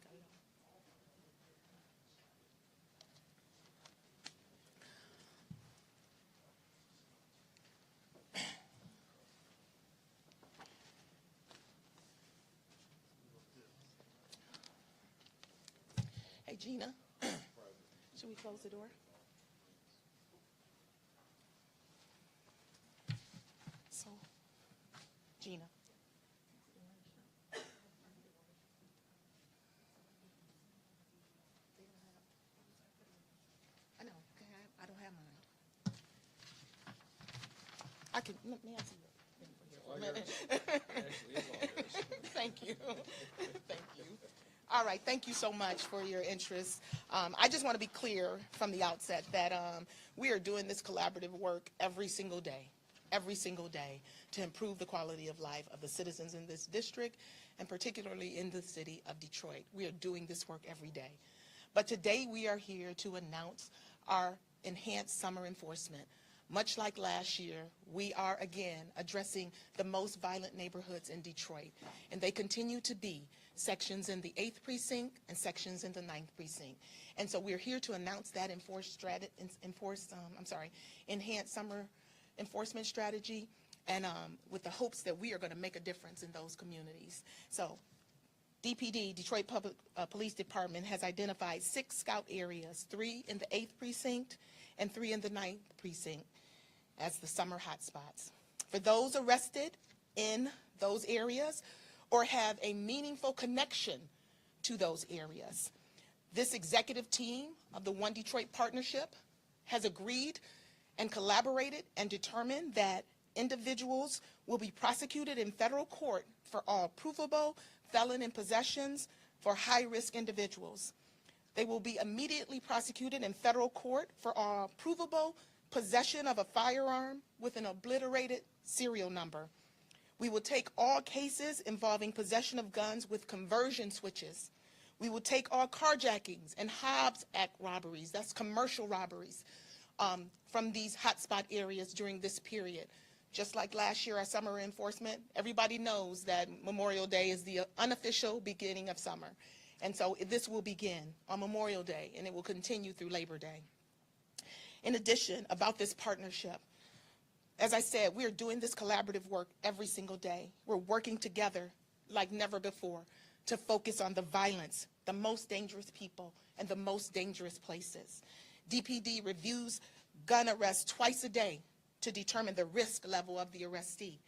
got it all. Hey, Gina, should we close the door? So, Gina. I know, okay, I don't have mine. I can, may I see it? Thank you. Thank you. All right, thank you so much for your interest. I just want to be clear from the outset that we are doing this collaborative work every single day, to improve the quality of life of the citizens in this district, and particularly in the city of Detroit. We are doing this work every day. But today we are here to announce our enhanced summer enforcement. Much like last year, we are again addressing the most violent neighborhoods in Detroit, and they continue to be sections in the 8th precinct and sections in the 9th precinct. And so we're here to announce that enhanced summer enforcement strategy, and with the hopes that we are going to make a difference in those communities. So DPD, Detroit Public Police Department, has identified 6 scout areas, 3 in the 8th precinct and 3 in the 9th precinct as the summer hotspots. For those arrested in those areas or have a meaningful connection to those areas, this executive team of the One Detroit Partnership has agreed and collaborated and determined that individuals will be prosecuted in federal court for all provable felon in possessions for high-risk individuals. They will be immediately prosecuted in federal court for all provable possession of a firearm with an obliterated serial number. We will take all cases involving possession of guns with conversion switches. We will take all carjackings and Hobbs Act robberies, that's commercial robberies, from these hotspot areas during this period. Just like last year, our summer enforcement, everybody knows that Memorial Day is the unofficial beginning of summer. And so this will begin on Memorial Day, and it will continue through Labor Day. In addition, about this partnership, as I said, we are doing this collaborative work every single day. We're working together like never before to focus on the violence, the most dangerous people, and the most dangerous places. DPD reviews gun arrests twice a day to determine the risk level of the arrestee.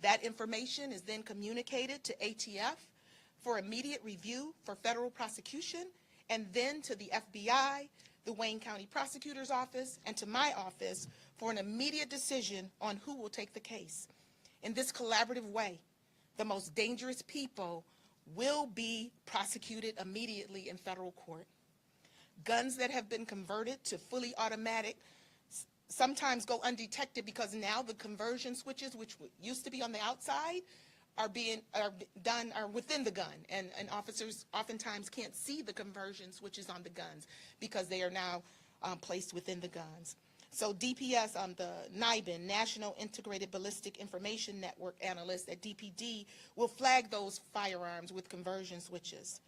That information is then communicated to ATF for immediate review for federal prosecution, and then to the FBI, the Wayne County Prosecutor's Office, and to my office for an immediate decision on who will take the case. In this collaborative way, the most dangerous people will be prosecuted immediately in federal court. Guns that have been converted to fully automatic sometimes go undetected because now the conversion switches, which used to be on the outside, are within the gun, and officers oftentimes can't see the conversion switches on the guns because they are now placed within the guns. So DPS, the NIBIN, National Integrated Ballistic Information Network analyst at DPD, will flag those firearms with conversion switches.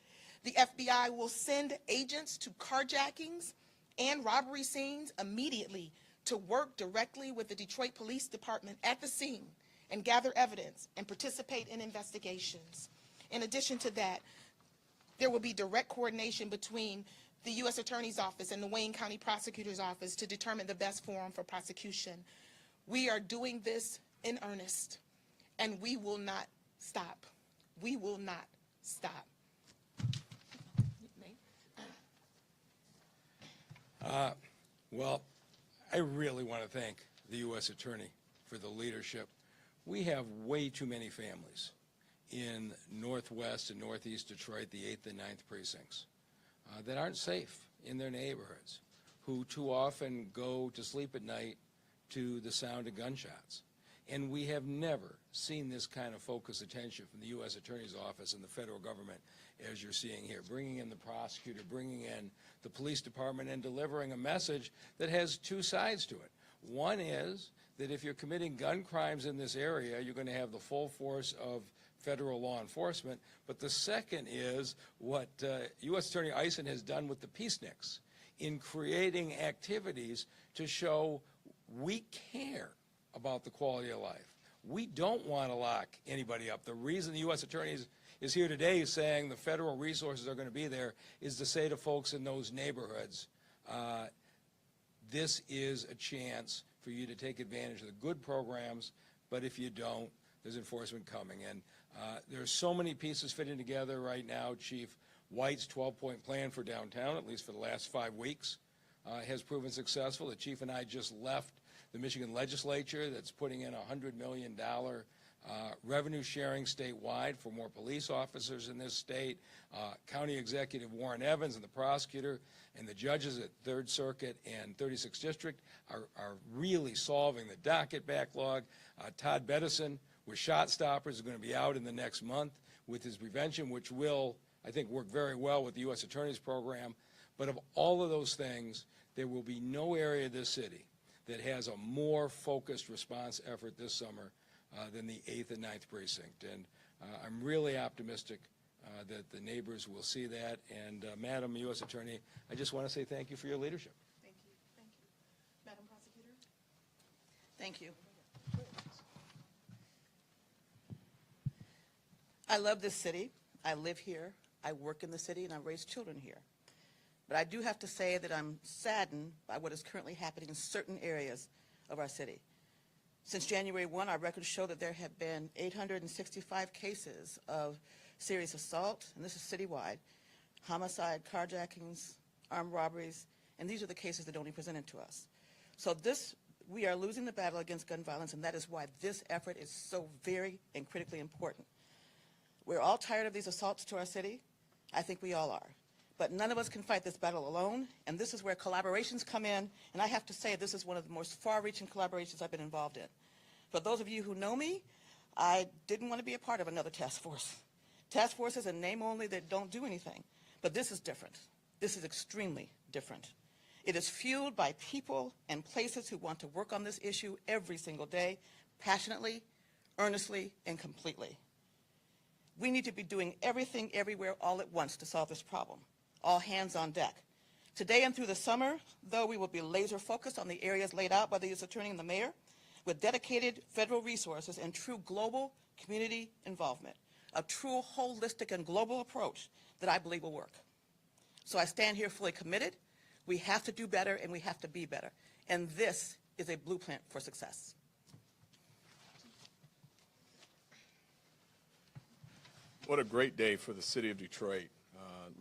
The FBI will send agents to carjackings and robbery scenes immediately to work directly with the Detroit Police Department at the scene and gather evidence and participate in investigations. In addition to that, there will be direct coordination between the U.S. Attorney's Office and the Wayne County Prosecutor's Office to determine the best forum for prosecution. We are doing this in earnest, and we will not stop. We will not stop. Well, I really want to thank the U.S. Attorney for the leadership. We have way too many families in Northwest and Northeast Detroit, the 8th and 9th precincts, that aren't safe in their neighborhoods, who too often go to sleep at night to the sound of gunshots. And we have never seen this kind of focused attention from the U.S. Attorney's Office and the federal government as you're seeing here, bringing in the prosecutor, bringing in the police department, and delivering a message that has two sides to it. One is that if you're committing gun crimes in this area, you're going to have the full force of federal law enforcement. But the second is what U.S. Attorney Eisen has done with the peaceniks in creating activities to show we care about the quality of life. We don't want to lock anybody up. The reason the U.S. Attorney is here today saying the federal resources are going to be there is to say to folks in those neighborhoods, this is a chance for you to take advantage of the good programs, but if you don't, there's enforcement coming. And there's so many pieces fitting together right now. Chief White's 12-point plan for downtown, at least for the last 5 weeks, has proven successful. The chief and I just left the Michigan legislature that's putting in $100 million revenue sharing statewide for more police officers in this state. County Executive Warren Evans and the prosecutor and the judges at 3rd Circuit and 36th District are really solving the docket backlog. Todd Bettison with Shot Stoppers is going to be out in the next month with his prevention, which will, I think, work very well with the U.S. Attorney's program. But of all of those things, there will be no area of this city that has a more focused response effort this summer than the 8th and 9th precinct. And I'm really optimistic that the neighbors will see that. And Madam U.S. Attorney, I just want to say thank you for your leadership. Thank you. Thank you. Madam Prosecutor? Thank you. I love this city. I live here. I work in the city, and I raise children here. But I do have to say that I'm saddened by what is currently happening in certain areas of our city. Since January 1, our records show that there have been 865 cases of serious assault, and this is citywide, homicide, carjackings, armed robberies, and these are the cases that only presented to us. So we are losing the battle against gun violence, and that is why this effort is so very and critically important. We're all tired of these assaults to our city. I think we all are. But none of us can fight this battle alone, and this is where collaborations come in, and I have to say this is one of the most far-reaching collaborations I've been involved in. For those of you who know me, I didn't want to be a part of another task force. Task forces are name only that don't do anything, but this is different. This is extremely different. It is fueled by people and places who want to work on this issue every single day, passionately, earnestly, and completely. We need to be doing everything everywhere all at once to solve this problem. All hands on deck. Today and through the summer, though, we will be laser focused on the areas laid out by the U.S. Attorney and the Mayor with dedicated federal resources and true global community involvement, a true holistic and global approach that I believe will work. So I stand here fully committed. We have to do better and we have to be better. And this is a blueprint for success. What a great day for the city of Detroit.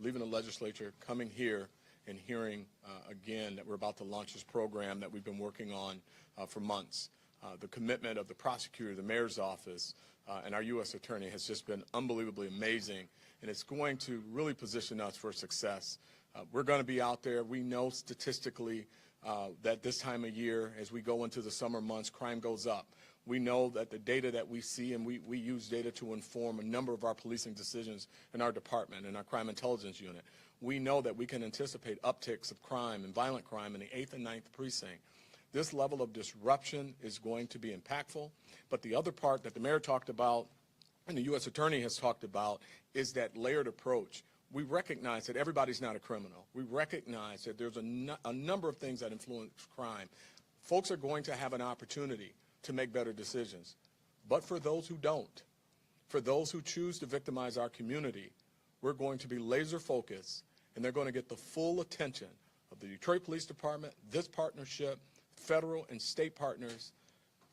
Leaving the legislature, coming here and hearing again that we're about to launch this program that we've been working on for months. The commitment of the prosecutor, the mayor's office, and our U.S. attorney has just been unbelievably amazing, and it's going to really position us for success. We're going to be out there. We know statistically that this time of year, as we go into the summer months, crime goes up. We know that the data that we see, and we use data to inform a number of our policing decisions in our department, in our crime intelligence unit. We know that we can anticipate upticks of crime and violent crime in the 8th and 9th precinct. This level of disruption is going to be impactful, but the other part that the mayor talked about and the U.S. attorney has talked about is that layered approach. We recognize that everybody's not a criminal. We recognize that there's a number of things that influence crime. Folks are going to have an opportunity to make better decisions. But for those who don't, for those who choose to victimize our community, we're going to be laser focused, and they're going to get the full attention of the Detroit Police Department, this partnership, federal and state partners,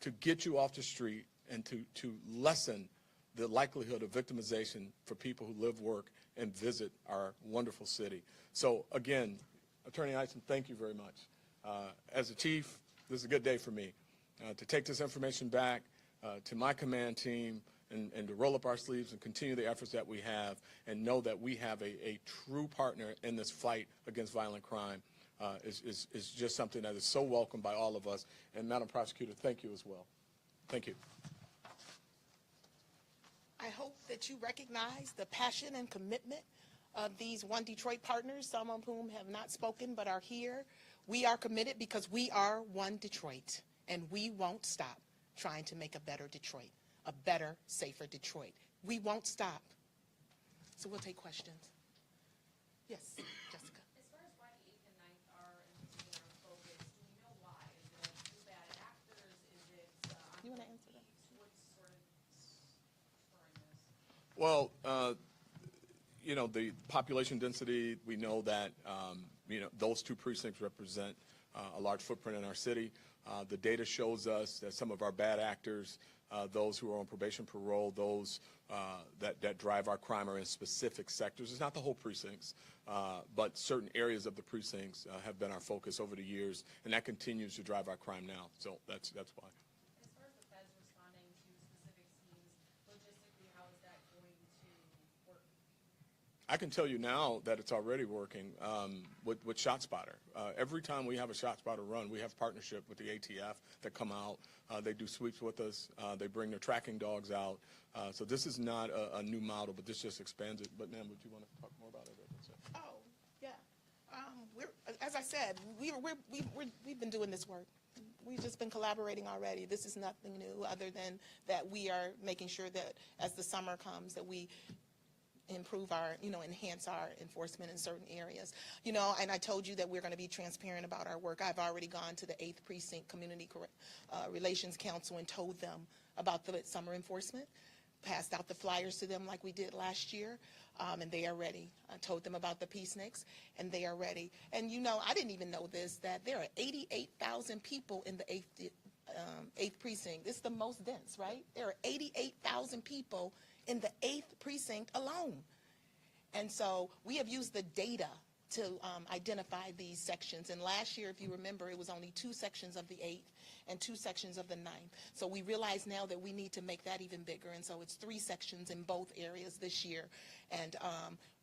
to get you off the street and to lessen the likelihood of victimization for people who live, work, and visit our wonderful city. So again, Attorney Eisen, thank you very much. As a chief, this is a good day for me. To take this information back to my command team and to roll up our sleeves and continue the efforts that we have and know that we have a true partner in this fight against violent crime is just something that is so welcomed by all of us. And Madam Prosecutor, thank you as well. Thank you. I hope that you recognize the passion and commitment of these One Detroit partners, some of whom have not spoken but are here. We are committed because we are One Detroit, and we won't stop trying to make a better Detroit, a better, safer Detroit. We won't stop. So we'll take questions. Yes, Jessica. As far as why the 8th and 9th are in particular focus, do we know why? Is it too bad actors? Is it You want to answer that? what's sort of spurring this? Well, you know, the population density, we know that, you know, those two precincts represent a large footprint in our city. The data shows us that some of our bad actors, those who are on probation, parole, those that drive our crime are in specific sectors. It's not the whole precincts, but certain areas of the precincts have been our focus over the years, and that continues to drive our crime now. So that's why. As far as the feds responding to specific scenes, logistically, how is that going to work? I can tell you now that it's already working with ShotSpotter. Every time we have a ShotSpotter run, we have partnership with the ATF that come out. They do sweeps with us. They bring their tracking dogs out. So this is not a new model, but this just expands it. But, ma'am, would you want to talk more about it? Oh, yeah. As I said, we've been doing this work. We've just been collaborating already. This is nothing new other than that we are making sure that as the summer comes that we improve our, enhance our enforcement in certain areas. And I told you that we're going to be transparent about our work. I've already gone to the 8th Precinct Community Relations Council and told them about the summer enforcement, passed out the flyers to them like we did last year, and they are ready. I told them about the peaceniks, and they are ready. And I didn't even know this, that there are 88,000 people in the 8th Precinct. It's the most dense, right? There are 88,000 people in the 8th Precinct alone. And so we have used the data to identify these sections. And last year, if you remember, it was only 2 sections of the 8th and 2 sections of the 9th. So we realize now that we need to make that even bigger. And so it's 3 sections in both areas this year. And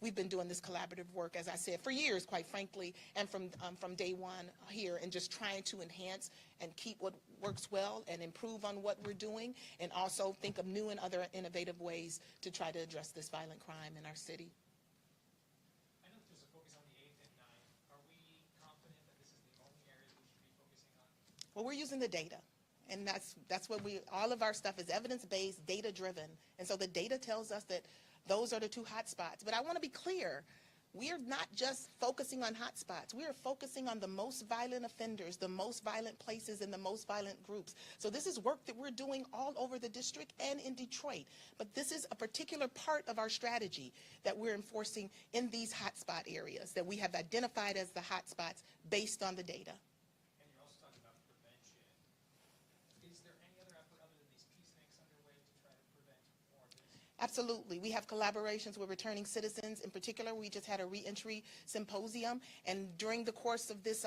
we've been doing this collaborative work, as I said, for years, quite frankly, and from day one here, and just trying to enhance and keep what works well and improve on what we're doing, and also think of new and other innovative ways to try to address this violent crime in our city. I know there's a focus on the 8th and 9th. Are we confident that this is the only areas we should be focusing on? Well, we're using the data, and that's what all of our stuff is evidence-based, data-driven. And so the data tells us that those are the 2 hot spots. But I want to be clear, we are not just focusing on hot spots. We are focusing on the most violent offenders, the most violent places, and the most violent groups. So this is work that we're doing all over the district and in Detroit. But this is a particular part of our strategy that we're enforcing in these hot spot areas that we have identified as the hot spots based on the data. And you're also talking about prevention. Is there any other effort other than these peaceniks underway to try to prevent more of this? Absolutely. We have collaborations with returning citizens. In particular, we just had a reentry symposium, and during the course of this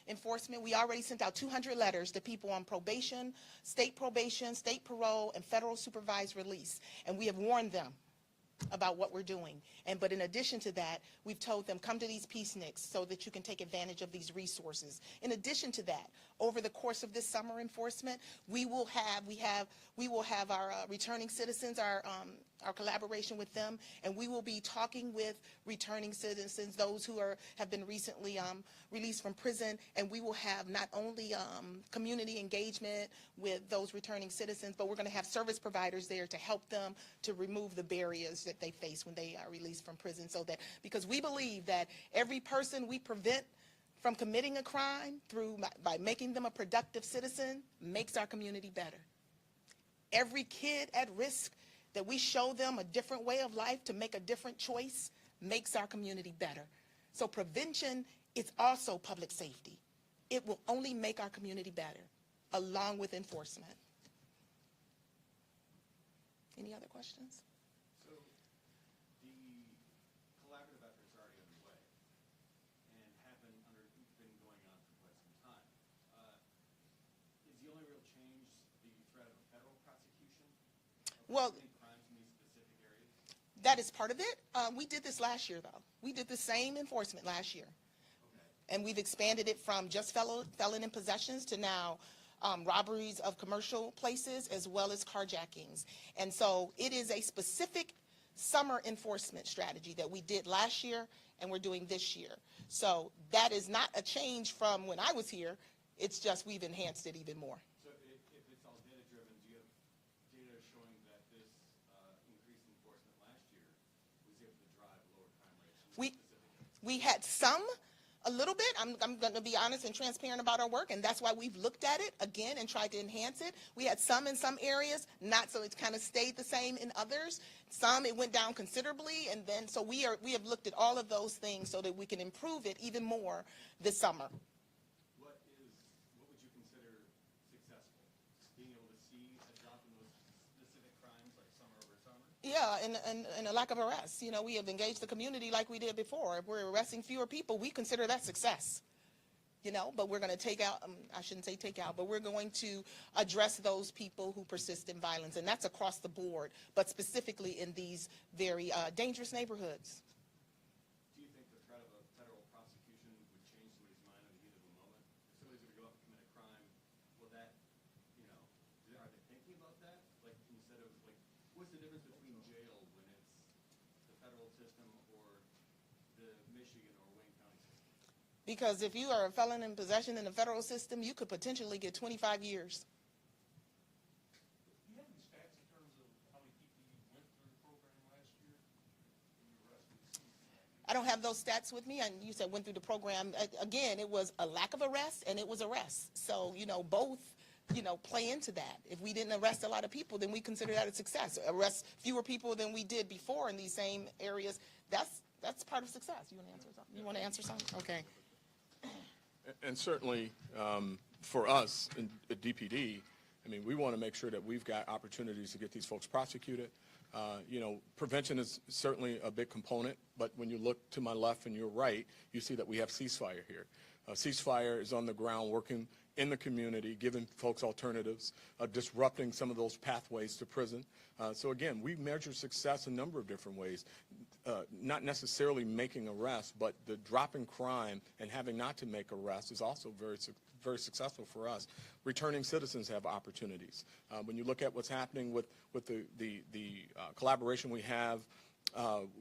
enforcement, we already sent out 200 letters to people on probation, state parole, and federal supervised release, and we have warned them about what we're doing. But in addition to that, we've told them, come to these peaceniks so that you can take advantage of these resources. In addition to that, over the course of this summer enforcement, we will have our returning citizens, our collaboration with them, and we will be talking with returning citizens, those who have been recently released from prison, and we will have not only community engagement with those returning citizens, but we're going to have service providers there to help them to remove the barriers that they face when they are released from prison, so that, because we believe that every person we prevent from committing a crime by making them a productive citizen makes our community better. Every kid at risk that we show them a different way of life to make a different choice makes our community better. So prevention is also public safety. It will only make our community better, along with enforcement. Any other questions? So the collaborative efforts are already underway and have been going on for quite some time. Is the only real change the threat of a federal prosecution? Well, Crimes in these specific areas? that is part of it. We did this last year, though. We did the same enforcement last year. Okay. And we've expanded it from just felon in possessions to now robberies of commercial places as well as carjackings. And so it is a specific summer enforcement strategy that we did last year and we're doing this year. So that is not a change from when I was here. It's just we've enhanced it even more. So if it's all data-driven, do you have data showing that this increased enforcement We had some, a little bit. I'm going to be honest and transparent about our work, and that's why we've looked at it again and tried to enhance it. We had some in some areas, not so it's kind of stayed the same in others. Some it went down considerably, and then so we have looked at all of those things so that we can improve it even more this summer. What would you consider successful? Being able to see a drop in those specific crimes like summer over summer? Yeah, and a lack of arrests. You know, we have engaged the community like we did before. If we're arresting fewer people, we consider that success. You know, but we're going to take out, I shouldn't say take out, but we're going to address those people who persist in violence, and that's across the board, but specifically in these very dangerous neighborhoods. Do you think the threat of a federal prosecution would change somebody's mind in the heat of the moment? If somebody's going to go up and commit a crime, will that, you know, are they thinking about that? Like, instead of, like, what's the difference between jail when it's the federal system or the Michigan or Wayne County system? Because if you are a felon in possession in the federal system, you could potentially get 25 years. Do you have any stats in terms of how many people you went through the program last year when you arrested? I don't have those stats with me, and you said went through the program. Again, it was a lack of arrests, and it was arrests. So, you know, both, you know, play into that. If we didn't arrest a lot of people, then we consider that a success. Arrest fewer people than we did before in these same areas, that's part of success. You want to answer something? You want to answer something? Okay. And certainly, for us at DPD, I mean, we want to make sure that we've got opportunities to get these folks prosecuted. You know, prevention is certainly a big component, but when you look to my left and your right, you see that we have ceasefire here. Ceasefire is on the ground working in the community, giving folks alternatives, disrupting some of those pathways to prison. So again, we measure success a number of different ways, not necessarily making arrests, but the drop in crime and having not to make arrests is also very successful for us. Returning citizens have opportunities. When you look at what's happening with the collaboration we have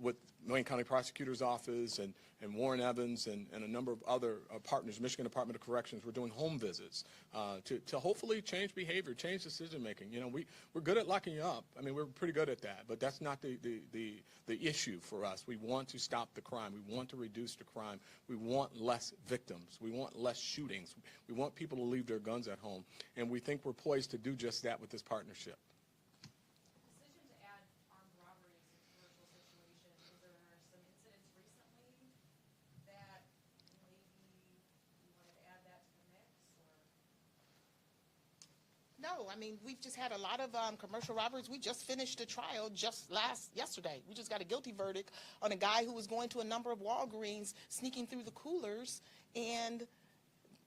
with Wayne County Prosecutor's Office and Warren Evans and a number of other partners, Michigan Department of Corrections, we're doing home visits to hopefully change behavior, change decision making. You know, we're good at locking you up. I mean, we're pretty good at that, but that's not the issue for us. We want to stop the crime. We want to reduce the crime. We want less victims. We want less shootings. We want people to leave their guns at home, and we think we're poised to do just that with this partnership. Decision to add armed robbery as a commercial situation, is there some incidents recently that maybe you wanted to add that to the mix, or? No, I mean, we've just had a lot of commercial robberies. We just finished a trial yesterday. We just got a guilty verdict on a guy who was going to a number of Walgreens, sneaking through the coolers and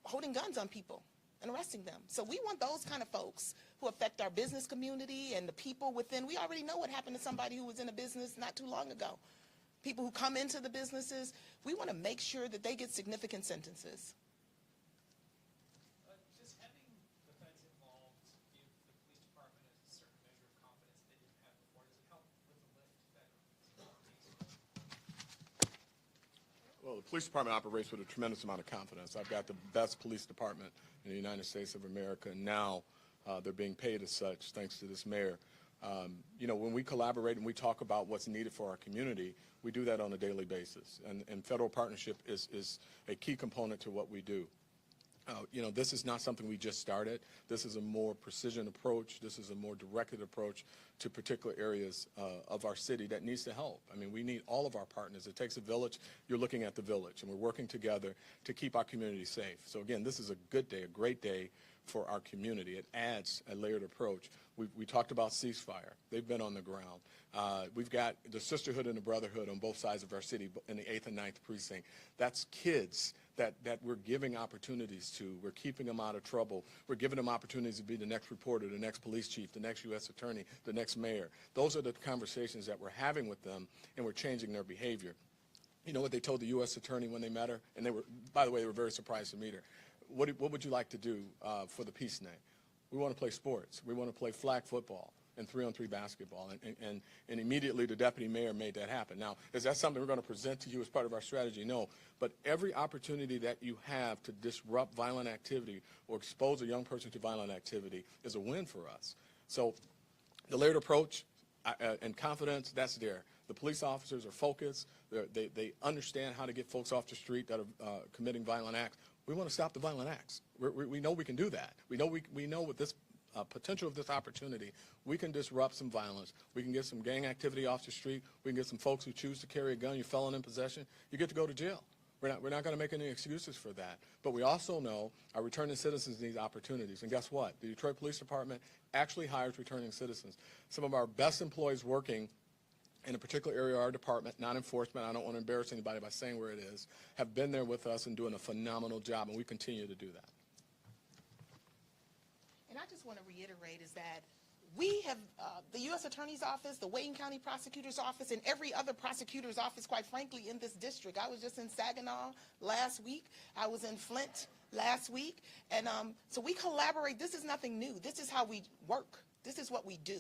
holding guns on people and arresting them. So we want those kind of folks who affect our business community and the people within. We already know what happened to somebody who was in a business not too long ago. People who come into the businesses, we want to make sure that they get significant sentences. Just having defense involved give the police department a certain measure of confidence they didn't have before. Does it help with the lift that? Well, the police department operates with a tremendous amount of confidence. I've got the best police department in the United States of America, and now they're being paid as such, thanks to this mayor. You know, when we collaborate and we talk about what's needed for our community, we do that on a daily basis, and federal partnership is a key component to what we do. You know, this is not something we just started. This is a more precision approach. This is a more directed approach to particular areas of our city that needs to help. I mean, we need all of our partners. It takes a village. You're looking at the village, and we're working together to keep our community safe. So again, this is a good day, a great day for our community. It adds a layered approach. We talked about ceasefire. They've been on the ground. We've got the sisterhood and the brotherhood on both sides of our city in the 8th and 9th precinct. That's kids that we're giving opportunities to. We're keeping them out of trouble. We're giving them opportunities to be the next reporter, the next police chief, the next U.S. attorney, the next mayor. Those are the conversations that we're having with them, and we're changing their behavior. You know what they told the U.S. attorney when they met her? And they were, by the way, they were very surprised to meet her. What would you like to do for the peace night? We want to play sports. We want to play flag football and 3-on-3 basketball. And immediately the deputy mayor made that happen. Now, is that something we're going to present to you as part of our strategy? No. But every opportunity that you have to disrupt violent activity or expose a young person to violent activity is a win for us. So the layered approach and confidence, that's there. The police officers are focused. They understand how to get folks off the street that are committing violent acts. We want to stop the violent acts. We know we can do that. We know with this potential of this opportunity, we can disrupt some violence. We can get some gang activity off the street. We can get some folks who choose to carry a gun, you're felon in possession, you get to go to jail. We're not going to make any excuses for that. But we also know our returning citizens need opportunities. And guess what? The Detroit Police Department actually hires returning citizens. Some of our best employees working in a particular area of our department, not enforcement, I don't want to embarrass anybody by saying where it is, have been there with us and doing a phenomenal job, and we continue to do that. And I just want to reiterate is that we have, the U.S. Attorney's Office, the Wayne County Prosecutor's Office, and every other prosecutor's office, quite frankly, in this district. I was just in Saginaw last week. I was in Flint last week. And so we collaborate. This is nothing new. This is how we work. This is what we do.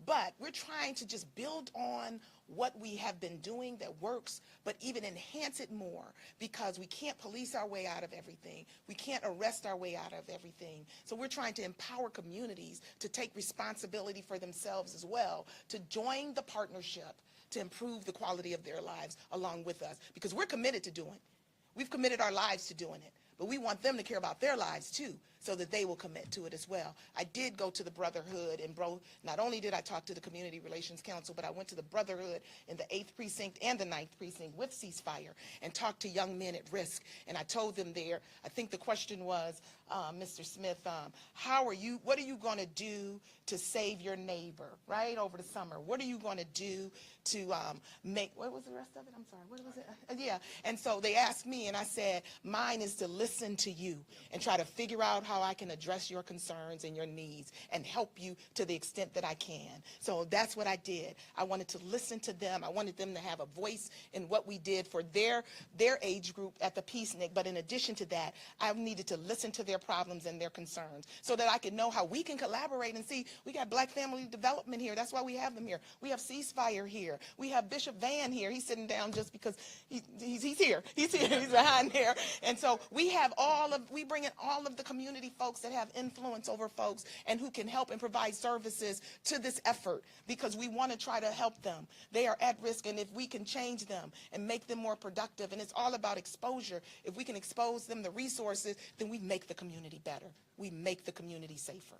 But we're trying to just build on what we have been doing that works, but even enhance it more, because we can't police our way out of everything. We can't arrest our way out of everything. So we're trying to empower communities to take responsibility for themselves as well, to join the partnership to improve the quality of their lives along with us, because we're committed to doing it. We've committed our lives to doing it, but we want them to care about their lives too, so that they will commit to it as well. I did go to the Brotherhood, and not only did I talk to the Community Relations Council, but I went to the Brotherhood in the 8th Precinct and the 9th Precinct with ceasefire and talked to young men at risk. And I told them there, I think the question was, Mr. Smith, what are you going to do to save your neighbor, right, over the summer? What are you going to do to what was the rest of it? I'm sorry, what was it? Yeah, and so they asked me, and I said, mine is to listen to you and try to figure out how I can address your concerns and your needs and help you to the extent that I can. So that's what I did. I wanted to listen to them. I wanted them to have a voice in what we did for their age group at the Peacenik. But in addition to that, I needed to listen to their problems and their concerns so that I could know how we can collaborate and see. We got Black Family Development here. That's why we have them here. We have Ceasefire here. We have Bishop Van here. He's sitting down just because he's here. He's here. He's behind there. And so we bring in all of the community folks that have influence over folks and who can help and provide services to this effort, because we want to try to help them. They are at risk, and if we can change them and make them more productive, and it's all about exposure. If we can expose them the resources, then we make the community better. We make the community safer.